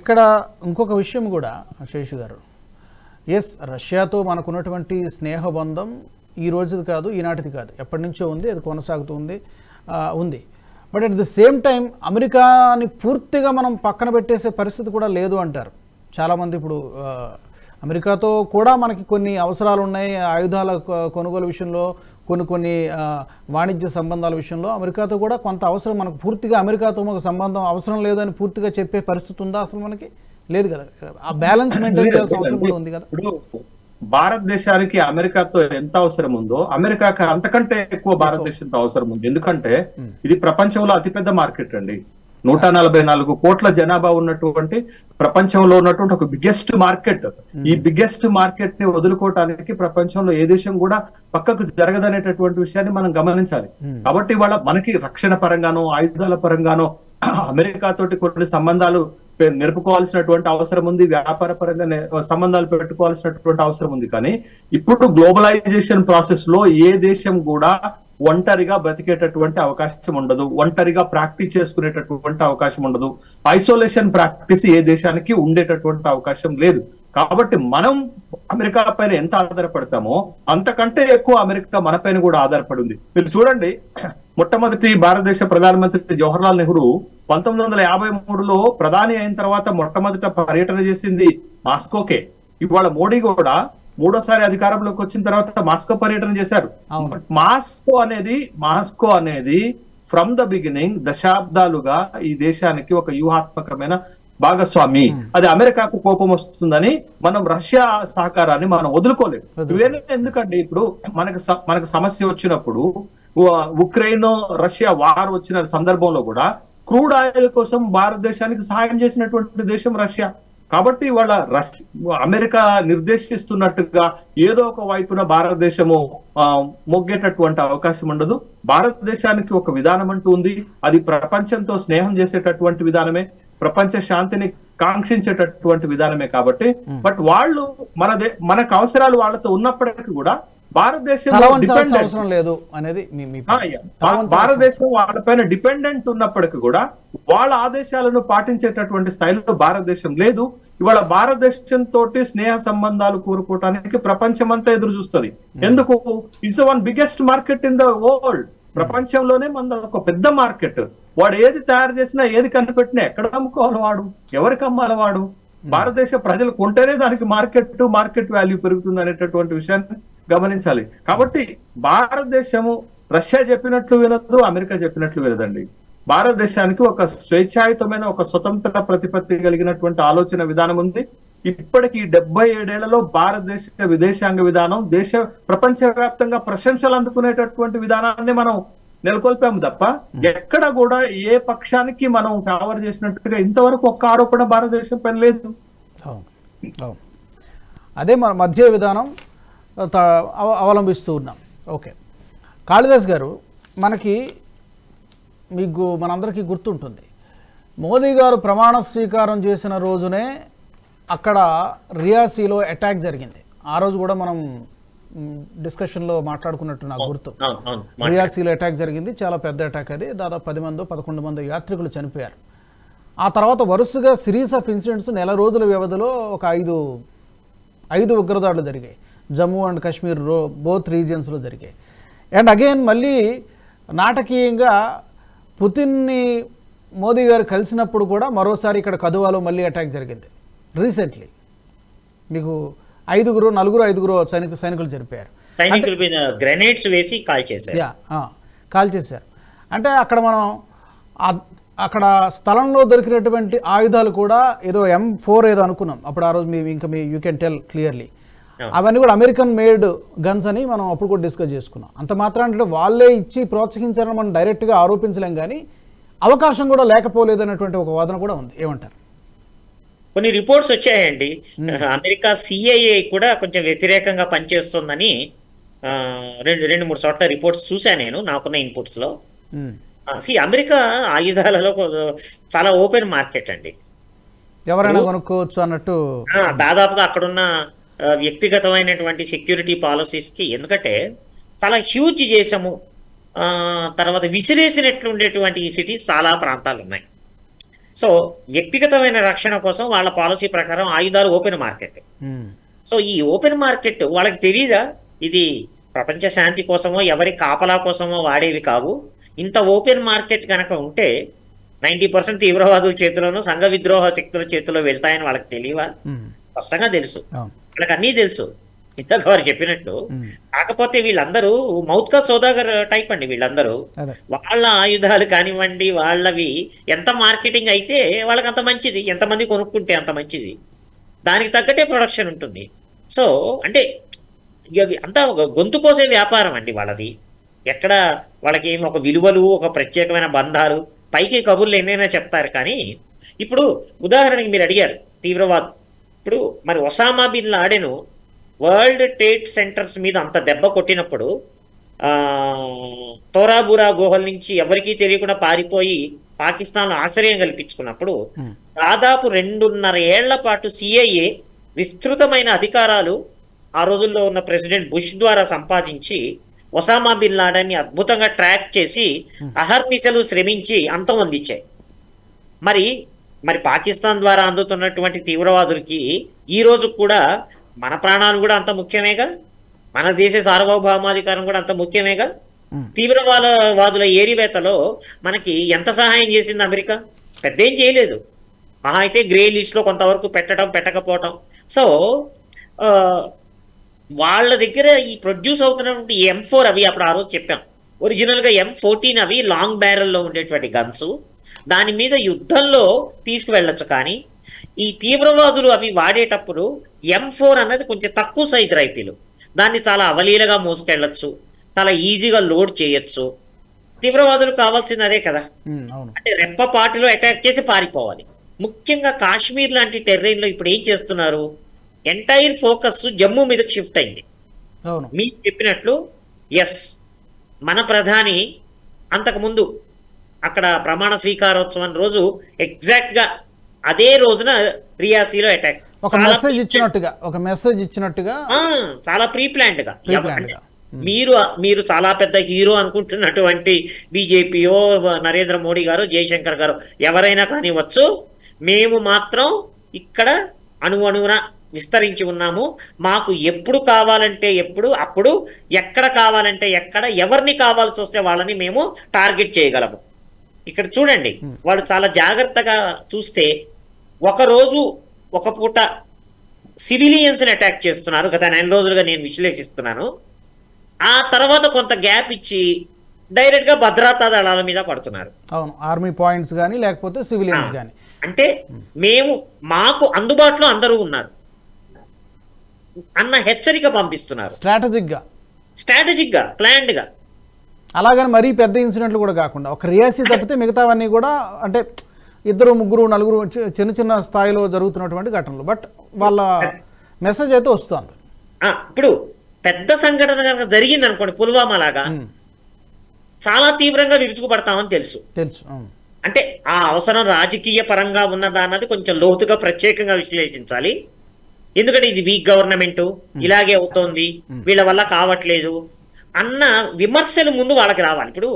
ఇక్కడ ఇంకొక విషయం కూడా శేషు గారు, ఎస్ రష్యాతో మనకున్నటువంటి స్నేహబంధం ఈ రోజుది కాదు, ఈనాటిది కాదు, ఎప్పటి నుంచో ఉంది, అది కొనసాగుతుంది ఉంది. But at the same time అమెరికాని పూర్తిగా మనం పక్కన పెట్టేసే పరిస్థితి కూడా లేదు అంటారు చాలామంది. ఇప్పుడు అమెరికాతో కూడా మనకి కొన్ని అవసరాలు ఉన్నాయి, ఆయుధాల కొనుగోలు విషయంలో, కొన్ని వాణిజ్య సంబంధాల విషయంలో అమెరికాతో కూడా కొంత అవసరం, మనకు పూర్తిగా అమెరికాతో మాకు సంబంధం అవసరం లేదని పూర్తిగా చెప్పే పరిస్థితి ఉందా? అసలు మనకి లేదు కదా, ఆ బ్యాలెన్స్ మెయింటైన్ చేయాల్సిన అవసరం కూడా ఉంది కదా. భారతదేశానికి అమెరికాతో ఎంత అవసరం ఉందో అమెరికాకి అంతకంటే ఎక్కువ భారతదేశంతో అవసరం ఉంది. ఎందుకంటే ఇది ప్రపంచంలో అతిపెద్ద మార్కెట్ అండి. 144 కోట్ల జనాభా ఉన్నటువంటి ప్రపంచంలో ఉన్నటువంటి ఒక బిగ్గెస్ట్ మార్కెట్. ఈ బిగ్గెస్ట్ మార్కెట్ ని వదులుకోవటానికి ప్రపంచంలో ఏ దేశం కూడా పక్కకు జరగదనేటటువంటి విషయాన్ని మనం గమనించాలి. కాబట్టి వాళ్ళ మనకి రక్షణ పరంగానో ఆయుధాల పరంగానో అమెరికా తోటి కొన్ని సంబంధాలు నిలుపుకోవాల్సినటువంటి అవసరం ఉంది, వ్యాపార పరంగా సంబంధాలు పెట్టుకోవాల్సినటువంటి అవసరం ఉంది. కానీ ఇప్పుడు గ్లోబలైజేషన్ ప్రాసెస్ లో ఏ దేశం కూడా ఒంటరిగా బ్రతికేటటువంటి అవకాశం ఉండదు, ఒంటరిగా ప్రాక్టీస్ చేసుకునేటటువంటి అవకాశం ఉండదు, ఐసోలేషన్ ప్రాక్టీస్ ఏ దేశానికి ఉండేటటువంటి అవకాశం లేదు. కాబట్టి మనం అమెరికా పైన ఎంత ఆధారపడతామో అంతకంటే ఎక్కువ అమెరికా మన పైన కూడా ఆధారపడి ఉంది. మీరు చూడండి, మొట్టమొదటి భారతదేశ ప్రధానమంత్రి జవహర్లాల్ నెహ్రూ 1953లో ప్రధాని అయిన తర్వాత మొట్టమొదట పర్యటన చేసింది మాస్కోకే. ఇవాళ మోడీ కూడా మూడోసారి అధికారంలోకి వచ్చిన తర్వాత మాస్కో పర్యటన చేశారు. మాస్కో అనేది ఫ్రమ్ ద బిగినింగ్ దశాబ్దాలుగా ఈ దేశానికి ఒక వ్యూహాత్మకమైన భాగస్వామి. అది అమెరికాకు కోపం వస్తుందని మనం రష్యా సహకారాన్ని మనం వదులుకోలేదు. ఇవన్నీ ఎందుకండి, ఇప్పుడు మనకు సమస్య వచ్చినప్పుడు ఉక్రెయిన్ రష్యా వార్ వచ్చిన సందర్భంలో కూడా క్రూడ్ ఆయిల్ కోసం భారతదేశానికి సహాయం చేసినటువంటి దేశం రష్యా. కాబట్టి వాళ్ళ అమెరికా నిర్దేశిస్తున్నట్టుగా ఏదో ఒక వైపున భారతదేశము మొగ్గేటటువంటి అవకాశం ఉండదు. భారతదేశానికి ఒక విధానం అంటూ ఉంది, అది ప్రపంచంతో స్నేహం చేసేటటువంటి విధానమే, ప్రపంచ శాంతిని కాంక్షించేటటువంటి విధానమే. కాబట్టి బట్ వాళ్ళు మనకు అవసరాలు వాళ్ళతో ఉన్నప్పటికీ కూడా భారతదేశం అవసరం లేదు అనేది భారతదేశం వాళ్ళపైన డిపెండెంట్ ఉన్నప్పటికీ కూడా వాళ్ళ ఆదేశాలను పాటించేటటువంటి స్థాయిలో భారతదేశం లేదు. ఇవాళ భారతదేశం తోటి స్నేహ సంబంధాలు కోరుకోవటానికి ప్రపంచం అంతా ఎదురు చూస్తుంది. ఎందుకు? It's one biggest market in the world. ప్రపంచంలోనే మన ఒక పెద్ద మార్కెట్. వాడు ఏది తయారు చేసినా ఏది కనిపెట్టినా ఎక్కడ అమ్ముకోవాలి వాడు, ఎవరికి అమ్మాలి వాడు? భారతదేశ ప్రజలు కొంటేనే దానికి మార్కెట్ వాల్యూ పెరుగుతుంది అనేటటువంటి విషయాన్ని గమనించాలి. కాబట్టి భారతదేశము రష్యా చెప్పినట్లు వినదు, అమెరికా చెప్పినట్లు వినదండి. భారతదేశానికి ఒక స్వేచ్ఛాయుతమైన ఒక స్వతంత్ర ప్రతిపత్తి కలిగినటువంటి ఆలోచన విధానం ఉంది. ఇప్పటికి 77 ఏళ్లలో భారతదేశ విదేశాంగ విధానం ప్రపంచవ్యాప్తంగా ప్రశంసలు అందుకునేటటువంటి విధానాన్ని మనం నెలకొల్పాము తప్ప ఎక్కడ కూడా ఏ పక్షానికి మనం ఫేవర్ చేసినట్టుగా ఇంతవరకు ఒక్క ఆరోపణ భారతదేశం పైన లేదు. అదే మన మధ్య విధానం అవలంబిస్తూ ఉన్నాం. ఓకే, కాళిదాస్ గారు, మీకు మనందరికీ గుర్తుంటుంది, మోదీ గారు ప్రమాణ స్వీకారం చేసిన రోజునే అక్కడ రియాసీలో అటాక్ జరిగింది. ఆ రోజు కూడా మనం డిస్కషన్లో మాట్లాడుకున్నట్టు నాకు గుర్తు. రియాసీలో అటాక్ జరిగింది, చాలా పెద్ద అటాక్. అది దాదాపు 10 మందో 11 మందో యాత్రికులు చనిపోయారు. ఆ తర్వాత వరుసగా సిరీస్ ఆఫ్ ఇన్సిడెంట్స్ నెల రోజుల వ్యవధిలో ఒక ఐదు ఉగ్రదాడులు జరిగాయి. జమ్మూ అండ్ కాశ్మీర్ బోత్ రీజియన్స్లో జరిగాయి. అండ్ అగైన్ మళ్ళీ నాటకీయంగా పుతిన్ని మోదీ గారు కలిసినప్పుడు కూడా మరోసారి ఇక్కడ కదువాలో మళ్ళీ అటాక్ జరిగింది రీసెంట్లీ. మీకు 5-5 సైనికులు చనిపోయారు. గ్రెనేడ్స్ వేసి కాల్ చేశారు. అంటే అక్కడ స్థలంలో దొరికినటువంటి ఆయుధాలు కూడా ఏదో M4 ఏదో అనుకున్నాం అప్పుడు. ఆ రోజు యూ కెన్ టెల్ క్లియర్లీ అవన్నీ కూడా అమెరికన్ మేడ్ గన్స్ అని మనం అప్పుడు కూడా డిస్కస్ చేసుకున్నాం. అంత మాత్రాన వాళ్ళే ఇచ్చి ప్రోత్సహించారని మనం డైరెక్ట్గా ఆరోపించలేం, కానీ అవకాశం కూడా లేకపోలేదు అనేటువంటి ఒక వాదన కూడా ఉంది. ఏమంటారు? కొన్ని రిపోర్ట్స్ వచ్చాయండి, అమెరికా CIA కూడా కొంచెం వ్యతిరేకంగా పనిచేస్తుందని 2-3 చోట్ల రిపోర్ట్స్ చూశాను నేను నాకున్న ఇన్పుట్స్ లో. అమెరికా ఆయుధాలలో చాలా ఓపెన్ మార్కెట్ అండి, ఎవరైనా కొనుక్కోవచ్చు అన్నట్టు. దాదాపుగా అక్కడున్న వ్యక్తిగతమైనటువంటి సెక్యూరిటీ పాలసీస్కి, ఎందుకంటే చాలా హ్యూజ్ చేసాము, తర్వాత విసిరేసినట్లు ఉండేటువంటి సిటీస్ చాలా ప్రాంతాలు ఉన్నాయి. సో వ్యక్తిగతమైన రక్షణ కోసం వాళ్ళ పాలసీ ప్రకారం ఆయుధాలు ఓపెన్ మార్కెట్. సో ఈ ఓపెన్ మార్కెట్ వాళ్ళకి తెలియదా ఇది ప్రపంచ శాంతి కోసమో ఎవరి కాపలా కోసమో వాడేవి కావు. ఇంత ఓపెన్ మార్కెట్ కనుక ఉంటే 90% తీవ్రవాదుల చేతిలోనూ సంఘ విద్రోహ శక్తుల చేతిలో వెళ్తాయని వాళ్ళకి తెలియవా? స్పష్టంగా తెలుసు, వాళ్ళకి అన్నీ తెలుసు, ఇందాక వారు చెప్పినట్టు. కాకపోతే వీళ్ళందరూ మౌత్ కా సోదాగర్ టైప్ అండి. వీళ్ళందరూ వాళ్ళ ఆయుధాలు కానివ్వండి, వాళ్ళవి ఎంత మార్కెటింగ్ అయితే వాళ్ళకి అంత మంచిది, ఎంతమంది కొనుక్కుంటే అంత మంచిది, దానికి తగ్గట్టే ప్రొడక్షన్ ఉంటుంది. సో అంటే అంతా ఒక గొంతు కోసే వ్యాపారం అండి వాళ్ళది. ఎక్కడ వాళ్ళకి ఏమి ఒక విలువలు, ఒక ప్రత్యేకమైన బంధాలు, పైకి కబుర్లు ఎన్నైనా చెప్తారు. కానీ ఇప్పుడు ఉదాహరణకి మీరు అడిగారు తీవ్రవాదం. ఇప్పుడు మరి Osama bin Laden world trade centers మీద అంత దెబ్బ కొట్టినప్పుడు, తోరాబురా గుహల నుంచి ఎవరికీ తెలియకుండా పారిపోయి పాకిస్తాన్లో ఆశ్రయం కల్పించుకున్నప్పుడు దాదాపు 2.5 ఏళ్ల పాటు సిఐఏ విస్తృతమైన అధికారాలు ఆ రోజుల్లో ఉన్న ప్రెసిడెంట్ బుష్ ద్వారా సంపాదించి ఒసామా బిన్ లాడెన్ని అద్భుతంగా ట్రాక్ చేసి అహర్నిశలు శ్రమించి అంతం అందించాయి. మరి పాకిస్తాన్ ద్వారా అందుతున్నటువంటి తీవ్రవాదులకి ఈ రోజు కూడా మన ప్రాణాలు కూడా అంత ముఖ్యమేగా, మన దేశ సార్వభౌమాధికారం కూడా అంత ముఖ్యమేగా. తీవ్రవాదుల ఏరివేతలో మనకి ఎంత సహాయం చేసింది అమెరికా? పెద్ద ఏం చేయలేదు, మహా అయితే గ్రే లిస్ట్లో కొంతవరకు పెట్టకపోవటం. సో వాళ్ళ దగ్గర ఈ ప్రొడ్యూస్ అవుతున్నటువంటి M4 అవి అప్పుడు ఆ రోజు చెప్పాం, ఒరిజినల్గా M14 అవి లాంగ్ బ్యారెల్లో ఉండేటువంటి గన్స్, దాని మీద యుద్ధంలో తీసుకువెళ్ళొచ్చు. కానీ ఈ తీవ్రవాదులు అవి వాడేటప్పుడు M4 అన్నది కొంచెం తక్కువ సైజు రైఫిల్, దాన్ని చాలా అవలీలగా మోసుకెళ్ళచ్చు, చాలా ఈజీగా లోడ్ చేయొచ్చు. తీవ్రవాదులు కావాల్సింది అదే కదా, అంటే రెప్పపాటులో అటాక్ చేసి పారిపోవాలి. ముఖ్యంగా కాశ్మీర్ లాంటి టెర్రైన్లో ఇప్పుడు ఏం చేస్తున్నారు, ఎంటైర్ ఫోకస్ జమ్మూ మీదకి షిఫ్ట్ అయింది. మీరు చెప్పినట్లు ఎస్, మన ప్రధాని అంతకుముందు అక్కడ ప్రమాణ స్వీకారోత్సవం రోజు ఎగ్జాక్ట్ గా అదే రోజున రియాసీలో అటాక్, ఒక మెసేజ్ ఇచ్చినట్టుగా చాలా ప్రీ ప్లాన్డ్ గా. మీరు చాలా పెద్ద హీరో అనుకుంటున్నటువంటి బీజేపీయో నరేంద్ర మోడీ గారు, జయశంకర్ గారు ఎవరైనా కానివచ్చు, మేము మాత్రం ఇక్కడ అణువణువున విస్తరించి ఉన్నాము. మాకు ఎప్పుడు కావాలంటే ఎప్పుడు, అప్పుడు ఎక్కడ కావాలంటే ఎక్కడ, ఎవరిని కావాల్సి వస్తే వాళ్ళని మేము టార్గెట్ చేయగలము. ఇక్కడ చూడండి, వాళ్ళు చాలా జాగ్రత్తగా చూస్తే ఒకరోజు ఒక పూట సివిలియన్స్ని అటాక్ చేస్తున్నారు. గత 9 రోజులుగా నేను విశ్లేషిస్తున్నాను. ఆ తర్వాత కొంత గ్యాప్ ఇచ్చి డైరెక్ట్ గా భద్రతా దళాల మీద పడుతున్నారు. అవును, ఆర్మీ పాయింట్స్ కానీ లేకపోతే సివిలియన్స్ కానీ. అంటే మాకు అందుబాటులో అందరూ ఉన్నారు అన్న హెచ్చరిక పంపిస్తున్నారు, స్ట్రాటజిక్ గా ప్లాన్డ్ గా. అలాగని మరీ పెద్ద ఇన్సిడెంట్లు కూడా కాకుండా ఒక రియాసీ తప్పితే మిగతావన్నీ కూడా అంటే 2, 3, 4 చిన్న స్థాయిలో జరుగుతున్నటువంటి ఘటనలు. బట్ వాళ్ళ మెసేజ్ అయితే వస్తుంది. ఇప్పుడు పెద్ద సంఘటన కనుక జరిగింది అనుకోండి, పుల్వామా లాగా, చాలా తీవ్రంగా విరుచుకుపడతామని తెలుసు. అంటే ఆ అవసరం రాజకీయ పరంగా ఉన్నదా అన్నది కొంచెం లోతుగా ప్రత్యేకంగా విశ్లేషించాలి. ఎందుకంటే ఇది వీక్ గవర్నమెంట్, ఇలాగే అవుతోంది, వీళ్ళ వల్ల కావట్లేదు అన్న విమర్శలు ముందు వాళ్ళకి రావాలి. ఇప్పుడు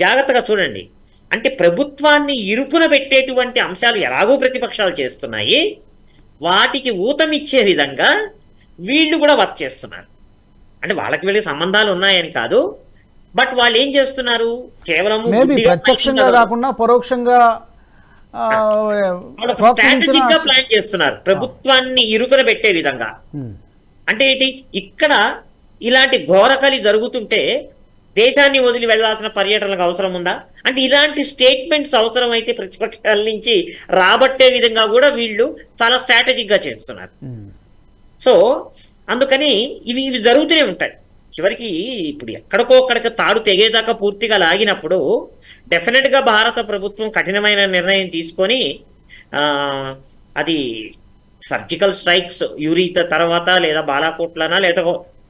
జాగ్రత్తగా చూడండి, అంటే ప్రభుత్వాన్ని ఇరుకున పెట్టేటువంటి అంశాలు ఎలాగో ప్రతిపక్షాలు చేస్తున్నాయి, వాటికి ఊతమిచ్చే విధంగా వీళ్ళు కూడా వర్క్ చేస్తున్నారు. అంటే వాళ్ళకి వీళ్ళకి సంబంధాలు ఉన్నాయని కాదు, బట్ వాళ్ళు ఏం చేస్తున్నారు, కేవలం ప్రత్యక్షంగా కాకుండా పరోక్షంగా స్ట్రాటజిక్ గా ప్లాన్ చేస్తున్నారు ప్రభుత్వాన్ని ఇరుకున పెట్టే విధంగా. అంటే ఏంటి, ఇక్కడ ఇలాంటి ఘోరకలి జరుగుతుంటే దేశాన్ని వదిలి వెళ్లాల్సిన పర్యటనలకు అవసరం ఉందా? అంటే ఇలాంటి స్టేట్మెంట్స్ అవసరం అయితే ప్రతిపక్షాల నుంచి రాబట్టే విధంగా కూడా వీళ్ళు చాలా స్ట్రాటజిక్ గా చేస్తున్నారు. సో అందుకని ఇవి జరుగుతూనే ఉంటాయి. చివరికి ఇప్పుడు ఎక్కడికో అక్కడికి తాడు తెగేదాకా పూర్తిగా లాగినప్పుడు డెఫినెట్ గా భారత ప్రభుత్వం కఠినమైన నిర్ణయం తీసుకొని అది సర్జికల్ స్ట్రైక్స్ యూరీ తర్వాత లేదా బాలాకోట్లనా లేదా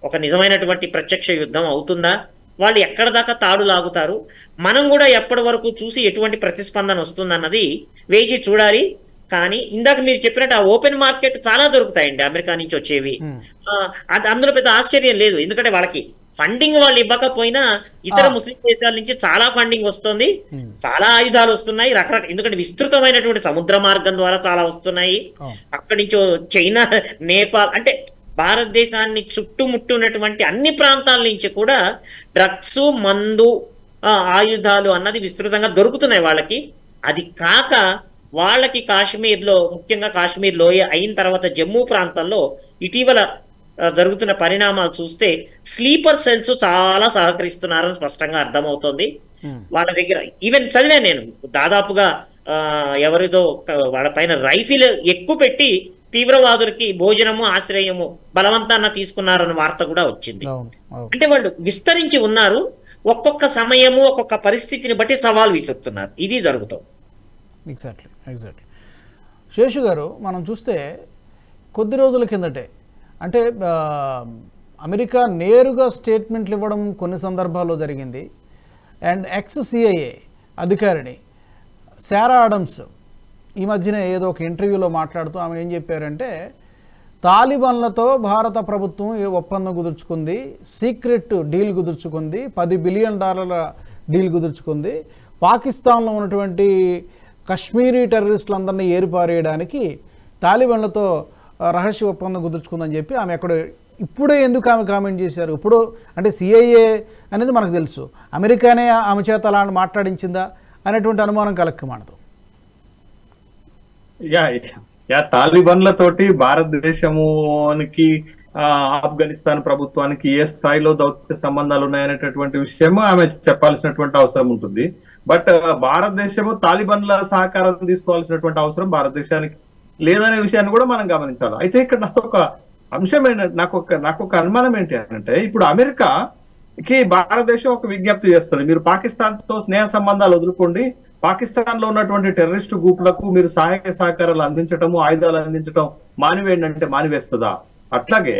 ఒక నిజమైనటువంటి ప్రత్యక్ష యుద్ధం అవుతుందా, వాళ్ళు ఎక్కడ దాకా తాడు లాగుతారు, మనం కూడా ఎప్పటి వరకు చూసి ఎటువంటి ప్రతిస్పందన వస్తుందన్నది వేసి చూడాలి. కానీ ఇందాక మీరు చెప్పినట్టు ఆ ఓపెన్ మార్కెట్ చాలా దొరుకుతాయండి అమెరికా నుంచి వచ్చేవి, అందులో పెద్ద ఆశ్చర్యం లేదు. ఎందుకంటే వాళ్ళకి ఫండింగ్ వాళ్ళు ఇవ్వకపోయినా ఇతర ముస్లిం దేశాల నుంచి చాలా ఫండింగ్ వస్తుంది, చాలా ఆయుధాలు వస్తున్నాయి, రకరకాల, ఎందుకంటే విస్తృతమైనటువంటి సముద్ర మార్గం ద్వారా చాలా వస్తున్నాయి. అక్కడి నుంచి చైనా, నేపాల్, అంటే భారతదేశాన్ని చుట్టుముట్టున్నటువంటి అన్ని ప్రాంతాల నుంచి కూడా డ్రగ్స్, మందు, ఆయుధాలు అన్నది విస్తృతంగా దొరుకుతున్నాయి వాళ్ళకి. అది కాక వాళ్ళకి కాశ్మీర్లో, ముఖ్యంగా కాశ్మీర్ లోయ అయిన తర్వాత జమ్మూ ప్రాంతాల్లో ఇటీవల జరుగుతున్న పరిణామాలు చూస్తే స్లీపర్ సెల్స్ చాలా సహకరిస్తున్నారని స్పష్టంగా అర్థమవుతోంది. వాళ్ళ దగ్గర ఈవెన్ చదివాను నేను, దాదాపుగా ఎవరిదో వాళ్ళ పైన రైఫిల్ ఎక్కువ పెట్టి తీవ్రవాదులకి భోజనము, ఆశ్రయము బలవంతాన తీసుకున్నారన్న వార్త కూడా వచ్చింది. అంటే వాళ్ళు విస్తరించి ఉన్నారు, ఒక్కొక్క సమయము ఒక్కొక్క పరిస్థితిని బట్టి సవాల్ విసురుతున్నారు. ఇది జరుగుతుంది. ఎగ్జాక్ట్లీ. శేషు గారు, మనం చూస్తే కొద్ది రోజుల కిందటే, అంటే అమెరికా నేరుగా స్టేట్మెంట్లు ఇవ్వడం కొన్ని సందర్భాల్లో జరిగింది. అండ్ ex-CIA అధికారిని శారా ఆడమ్స్ ఈ మధ్యనే ఏదో ఒక ఇంటర్వ్యూలో మాట్లాడుతూ ఆమె ఏం చెప్పారంటే, తాలిబాన్లతో భారత ప్రభుత్వం ఒప్పందం కుదుర్చుకుంది, సీక్రెట్ డీల్ కుదుర్చుకుంది, $10 బిలియన్ డీల్ కుదుర్చుకుంది, పాకిస్తాన్లో ఉన్నటువంటి కశ్మీరీ టెర్రరిస్టులందరినీ ఏరిపారేయడానికి తాలిబాన్లతో రహస్య ఒప్పందం కుదుర్చుకుందని చెప్పి ఆమె ఎక్కడ ఇప్పుడే ఎందుకు ఆమె కామెంట్ చేశారు? ఇప్పుడు అంటే CIA అనేది మనకు తెలుసు, అమెరికానే ఆమె చేత అలా మాట్లాడించిందా అనేటువంటి అనుమానం కలక్కమానదు. తాలిబాన్లతోటి భారతదేశానికి ఆఫ్ఘనిస్తాన్ ప్రభుత్వానికి ఏ స్థాయిలో దౌత్య సంబంధాలు ఉన్నాయనేటటువంటి విషయం ఆమె చెప్పాల్సినటువంటి అవసరం ఉంటుంది. బట్ భారతదేశము తాలిబాన్ల సహకారం తీసుకోవాల్సినటువంటి అవసరం భారతదేశానికి లేదనే విషయాన్ని కూడా మనం గమనించాలి. అయితే ఇక్కడ నాకు ఒక అంశం ఏంటంటే, నాకు ఒక అనుమానం ఏంటి అంటే, ఇప్పుడు అమెరికాకి భారతదేశం ఒక విజ్ఞప్తి చేస్తుంది, మీరు పాకిస్తాన్ తో స్నేహ సంబంధాలు వదులుకోండి, పాకిస్తాన్ లో ఉన్నటువంటి టెర్రరిస్టు గ్రూపులకు మీరు సహాయక సహకారాలు అందించటము, ఆయుధాలు అందించడం మానివేయండి అంటే మానివేస్తుందా? అట్లాగే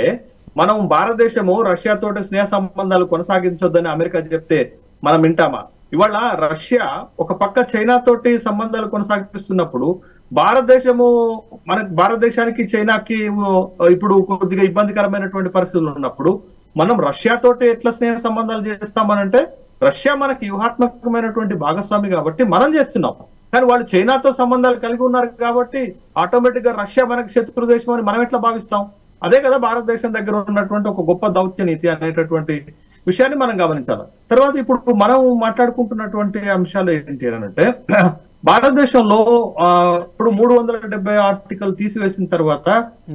మనం భారతదేశము రష్యాతోటి స్నేహ సంబంధాలు కొనసాగించొద్దని అమెరికా చెప్తే మనం వింటామా? ఇవాళ రష్యా ఒక పక్క చైనా తోటి సంబంధాలు కొనసాగిస్తున్నప్పుడు భారతదేశానికి చైనాకి ఇప్పుడు కొద్దిగా ఇబ్బందికరమైనటువంటి పరిస్థితులు ఉన్నప్పుడు మనం రష్యా తోటి ఎట్లా స్నేహ సంబంధాలు చేస్తామనంటే, రష్యా మనకి వ్యూహాత్మకమైనటువంటి భాగస్వామి కాబట్టి మనం చేస్తున్నాం, కానీ వాళ్ళు చైనాతో సంబంధాలు కలిగి ఉన్నారు కాబట్టి ఆటోమేటిక్ గా రష్యా మనకి శత్రు దేశం అని మనం ఎట్లా భావిస్తాం? అదే కదా భారతదేశం దగ్గర ఉన్నటువంటి ఒక గొప్ప దౌత్య నీతి అనేటటువంటి విషయాన్ని మనం గమనించాలి. తర్వాత ఇప్పుడు మనం మాట్లాడుకుంటున్నటువంటి అంశాలు ఏంటి అని అంటే, భారతదేశంలో ఇప్పుడు 370 ఆర్టికల్ తీసివేసిన తర్వాత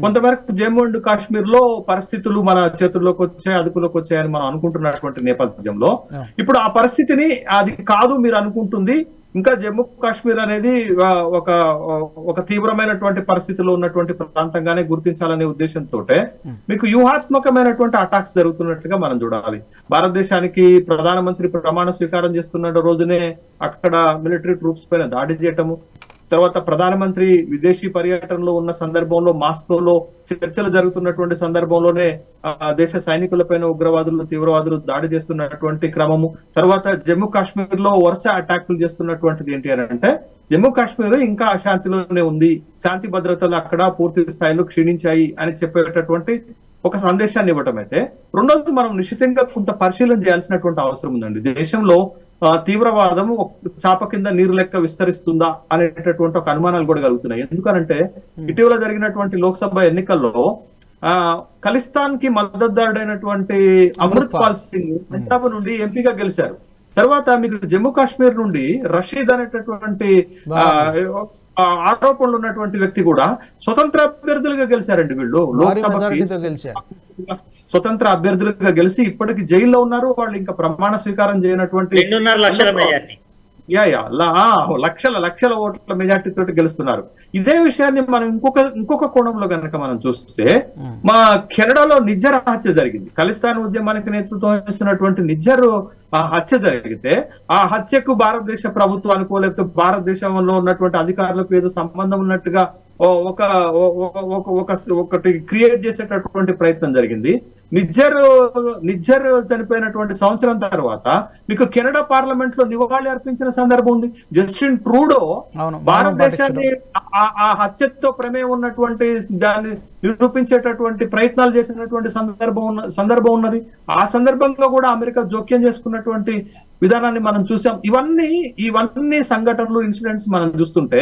కొంతవరకు జమ్మూ అండ్ కాశ్మీర్ లో పరిస్థితులు మన చేతుల్లోకి వచ్చాయి, అదుపులోకి వచ్చాయని మనం అనుకుంటున్నటువంటి నేపథ్యంలో ఇప్పుడు ఆ పరిస్థితిని అది కాదు మీరు అనుకుంటుంది, ఇంకా జమ్మూ కాశ్మీర్ అనేది ఒక తీవ్రమైనటువంటి పరిస్థితిలో ఉన్నటువంటి ప్రాంతంగానే గుర్తించాలనే ఉద్దేశంతో మీకు వ్యూహాత్మకమైనటువంటి అటాక్స్ జరుగుతున్నట్టుగా మనం చూడాలి. భారతదేశానికి ప్రధానమంత్రి ప్రమాణ స్వీకారం చేస్తున్న రోజునే అక్కడ మిలిటరీ ట్రూప్స్ పైన దాడి చేయటము, తర్వాత ప్రధానమంత్రి విదేశీ పర్యటనలో ఉన్న సందర్భంలో మాస్కోలో చర్చలు జరుగుతున్నటువంటి సందర్భంలోనే దేశ సైనికులపైన ఉగ్రవాదులు, తీవ్రవాదులు దాడి చేస్తున్నటువంటి క్రమము, తర్వాత జమ్మూ కాశ్మీర్ లో వరుస అటాక్లు చేస్తున్నటువంటిది ఏంటి అని అంటే, జమ్మూ కాశ్మీర్ ఇంకా అశాంతిలోనే ఉంది, శాంతి భద్రతలు అక్కడ పూర్తి స్థాయిలో క్షీణించాయి అని చెప్పేటటువంటి ఒక సందేశాన్ని ఇవ్వటం అయితే, రెండోది మనం నిశ్చితంగా కొంత పరిశీలన చేయాల్సినటువంటి అవసరం ఉందండి. దేశంలో తీవ్రవాదం చాప కింద నీరు లెక్క విస్తరిస్తుందా అనేటటువంటి ఒక అనుమానాలు కూడా కలుగుతున్నాయి. ఎందుకనంటే ఇటీవల జరిగినటువంటి లోక్సభ ఎన్నికల్లో ఖలిస్తాన్ కి మద్దతుదారుడైనటువంటి అమృత్ పాల్ సింగ్ పంజాబ్ నుండి ఎంపీగా గెలిచారు. తర్వాత మీకు జమ్మూ కాశ్మీర్ నుండి రషీద్ అనేటటువంటి ఆరోపణలు ఉన్నటువంటి వ్యక్తి కూడా స్వతంత్ర అభ్యర్థులుగా గెలిచారండి. వీళ్ళు లోక్సభకి స్వతంత్ర అభ్యర్థులుగా గెలిచి ఇప్పటికి జైల్లో ఉన్నారు. వాళ్ళు ఇంకా ప్రమాణ స్వీకారం చేయనటువంటి లక్షల ఓట్ల మెజార్టీ తోటి గెలుస్తున్నారు. ఇదే విషయాన్ని మనం ఇంకొక కోణంలో కనుక మనం చూస్తే, మా కెనడాలో నిజ్జర్ హత్య జరిగింది. ఖలిస్తాన్ ఉద్యమానికి నేతృత్వం వహిస్తున్నటువంటి నిజ్జర్ హత్య జరిగితే ఆ హత్యకు భారతదేశ ప్రభుత్వానికో లేకపోతే భారతదేశంలో ఉన్నటువంటి అధికారులకు ఏదో సంబంధం ఉన్నట్టుగా ఒక ఒకటి క్రియేట్ చేసేటటువంటి ప్రయత్నం జరిగింది. నిజ్జర్ చనిపోయినటువంటి సంవత్సరం తర్వాత మీకు కెనడా పార్లమెంట్ లో నివాళి అర్పించిన సందర్భం ఉంది. జస్టిన్ ట్రూడో భారతదేశాన్ని ఆ హత్యతో ప్రమేయం ఉన్నటువంటి దాన్ని నిరూపించేటటువంటి ప్రయత్నాలు చేసినటువంటి సందర్భం ఉన్నది. ఆ సందర్భంలో కూడా అమెరికా జోక్యం చేసుకున్నటువంటి విధానాన్ని మనం చూసాం. ఇవన్నీ సంఘటనలు, ఇన్సిడెంట్స్ మనం చూస్తుంటే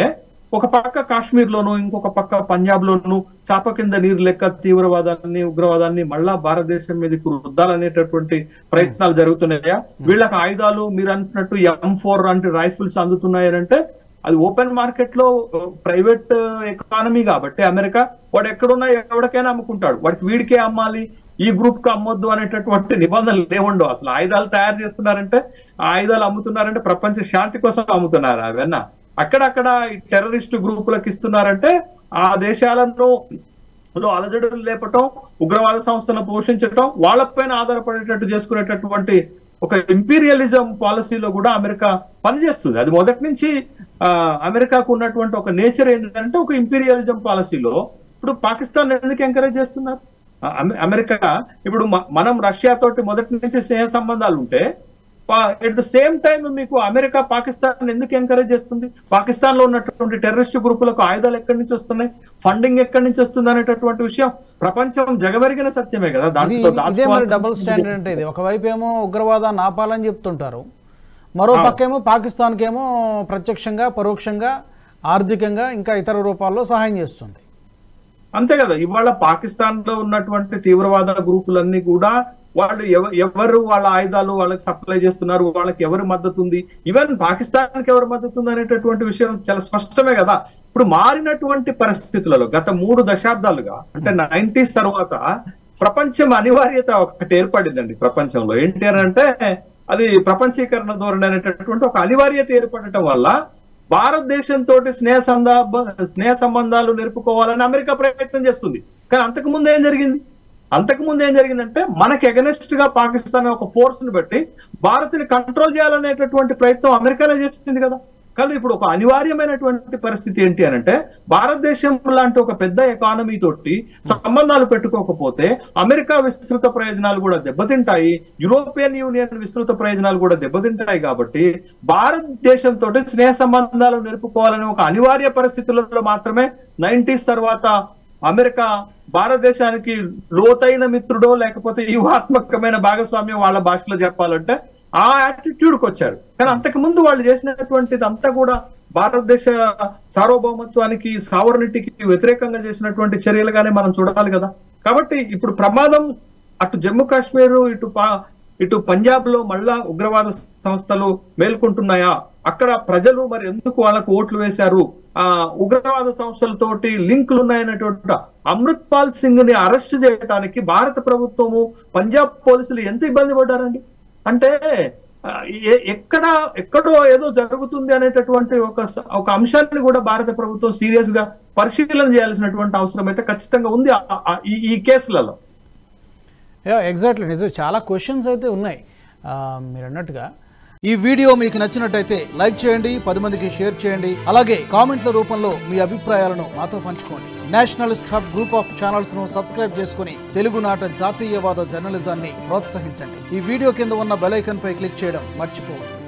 ఒక పక్క కాశ్మీర్ లోను, ఇంకొక పక్క పంజాబ్ లోను చాప కింద నీరు లెక్క తీవ్రవాదాన్ని, ఉగ్రవాదాన్ని మళ్ళా భారతదేశం మీదకి రుద్దాలనేటటువంటి ప్రయత్నాలు జరుగుతున్నాయా? వీళ్ళకి ఆయుధాలు మీరు అంటున్నట్టు M4 లాంటి రైఫిల్స్ అందుతున్నాయనంటే అది ఓపెన్ మార్కెట్ లో ప్రైవేట్ ఎకానమీ కాబట్టి అమెరికా వాడు ఎక్కడున్నా ఎవరికైనా అమ్ముకుంటాడు. వాడికి వీడికే అమ్మాలి, ఈ గ్రూప్ కు అమ్మొద్దు అనేటటువంటి నిబంధనలు లేవుండవు. అసలు ఆయుధాలు తయారు చేస్తున్నారంటే, ఆయుధాలు అమ్ముతున్నారంటే ప్రపంచ శాంతి కోసం అమ్ముతున్నారు. అవన్నా అక్కడక్కడ టెర్రరిస్టు గ్రూపులకు ఇస్తున్నారంటే ఆ దేశాలను అలజడులు లేపటం, ఉగ్రవాద సంస్థలను పోషించటం, వాళ్ళపైన ఆధారపడేటట్టు చేసుకునేటటువంటి ఒక ఇంపీరియలిజం పాలసీలో కూడా అమెరికా పనిచేస్తుంది. అది మొదటి నుంచి అమెరికాకు ఉన్నటువంటి ఒక నేచర్ ఏంటంటే ఒక ఇంపీరియలిజం పాలసీలో. ఇప్పుడు పాకిస్తాన్ ఎందుకు ఎంకరేజ్ చేస్తున్నారు? అమెరికా ఇప్పుడు మనం రష్యా తోటి మొదటి నుంచి స్నేహ సంబంధాలు ఉంటే ఎట్ ద సేమ్ టైం మీకు అమెరికా పాకిస్తాన్ ఎందుకు ఎంకరేజ్ చేస్తుంది? పాకిస్తాన్ లో ఉన్నటువంటి టెర్రరిస్ట్ గ్రూపులకు ఆయుధాలు ఎక్కడి నుంచి వస్తున్నాయి, ఫండింగ్ ఎక్కడి నుంచి వస్తుంది అనేటటువంటి విషయం ప్రపంచం జగమెరిగిన సత్యమే కదా. డబుల్ స్టాండర్డ్ అంటే ఇది. ఒకవైపు ఏమో ఉగ్రవాదాన్ని ఆపాలని చెప్తుంటారు, మరో పక్కేమో పాకిస్తాన్కి ఏమో ప్రత్యక్షంగా, పరోక్షంగా, ఆర్థికంగా, ఇంకా ఇతర రూపాల్లో సహాయం చేస్తుంది. అంతే కదా. ఇవాళ పాకిస్తాన్ లో ఉన్నటువంటి తీవ్రవాద గ్రూపులన్నీ కూడా వాళ్ళు ఎవరు వాళ్ళ ఆయుధాలు వాళ్ళకి సప్లై చేస్తున్నారు, వాళ్ళకి ఎవరు మద్దతు ఉంది, ఈవెన్ పాకిస్తాన్కి ఎవరు మద్దతు ఉంది అనేటటువంటి విషయం చాలా స్పష్టమే కదా. ఇప్పుడు మారినటువంటి పరిస్థితులలో గత 3 దశాబ్దాలుగా అంటే 90s తర్వాత ప్రపంచం అనివార్యత ఒకటి ఏర్పడిందండి ప్రపంచంలో. ఏంటి అని అంటే అది ప్రపంచీకరణ ధోరణి అనేటటువంటి ఒక అనివార్యత ఏర్పడటం వల్ల భారతదేశంతో స్నేహ సంబంధాలు నిలుపుకోవాలని అమెరికా ప్రయత్నం చేస్తుంది. కానీ అంతకుముందు ఏం జరిగిందంటే మనకి ఎగనెస్ట్ గా పాకిస్తాన్ ఒక ఫోర్స్ ని బట్టి భారత్ ని కంట్రోల్ చేయాలనేటటువంటి ప్రయత్నం అమెరికానే చేస్తుంది కదా. కానీ ఇప్పుడు ఒక అనివార్యమైనటువంటి పరిస్థితి ఏంటి అని అంటే భారతదేశం లాంటి ఒక పెద్ద ఎకానమీ తోటి సంబంధాలు పెట్టుకోకపోతే అమెరికా విస్తృత ప్రయోజనాలు కూడా దెబ్బతింటాయి, యూరోపియన్ యూనియన్ విస్తృత ప్రయోజనాలు కూడా దెబ్బతింటాయి. కాబట్టి భారతదేశంతో స్నేహ సంబంధాలు నిలుపుకోవాలని ఒక అనివార్య పరిస్థితులలో మాత్రమే 90s తర్వాత అమెరికా భారతదేశానికి లోతైన మిత్రుడో లేకపోతే వ్యూహాత్మకమైన భాగస్వామ్యం వాళ్ళ భాషలో చెప్పాలంటే ఆ యాటిట్యూడ్కి వచ్చారు. కానీ అంతకు ముందు వాళ్ళు చేసినటువంటిది అంతా కూడా భారతదేశ సార్వభౌమత్వానికి, సావర్నిటీకి వ్యతిరేకంగా చేసినటువంటి చర్యలుగానే మనం చూడాలి కదా. కాబట్టి ఇప్పుడు ప్రమాదం అటు జమ్మూ కాశ్మీర్, ఇటు పంజాబ్ లో మళ్ళా ఉగ్రవాద సంస్థలు మేల్కొంటున్నాయా? అక్కడ ప్రజలు మరి ఎందుకు వాళ్ళకు ఓట్లు వేశారు? ఉగ్రవాద సంస్థలతోటి లింకులు ఉన్నాయనేటువంటి అమృత్ పాల్ సింగ్ ని అరెస్ట్ చేయడానికి భారత ప్రభుత్వము, పంజాబ్ పోలీసులు ఎంత ఇబ్బంది పడ్డారండి. అంటే ఎక్కడో ఏదో జరుగుతుంది అనేటటువంటి ఒక అంశాన్ని కూడా భారత ప్రభుత్వం సీరియస్ గా పరిశీలన చేయాల్సినటువంటి అవసరం అయితే ఖచ్చితంగా ఉంది ఈ కేసులలో. ఎగ్జాక్ట్లీ, నిజం. చాలా క్వశ్చన్స్ అయితే ఉన్నాయి మీరు అన్నట్టుగా. ఈ వీడియో మీకు నచ్చినట్టయితే లైక్ చేయండి, 10 మందికి షేర్ చేయండి. అలాగే కామెంట్ల రూపంలో మీ అభిప్రాయాలను మాతో పంచుకోండి. Nationalist hub group of channels ను సబ్స్క్రైబ్ చేసుకుని తెలుగునాట జాతీయవాద జర్నలిజాన్ని ప్రోత్సహించండి. ఈ వీడియో కింద ఉన్న బెల్ ఐకాన్ పై క్లిక్ చేయడం మర్చిపోవద్దు.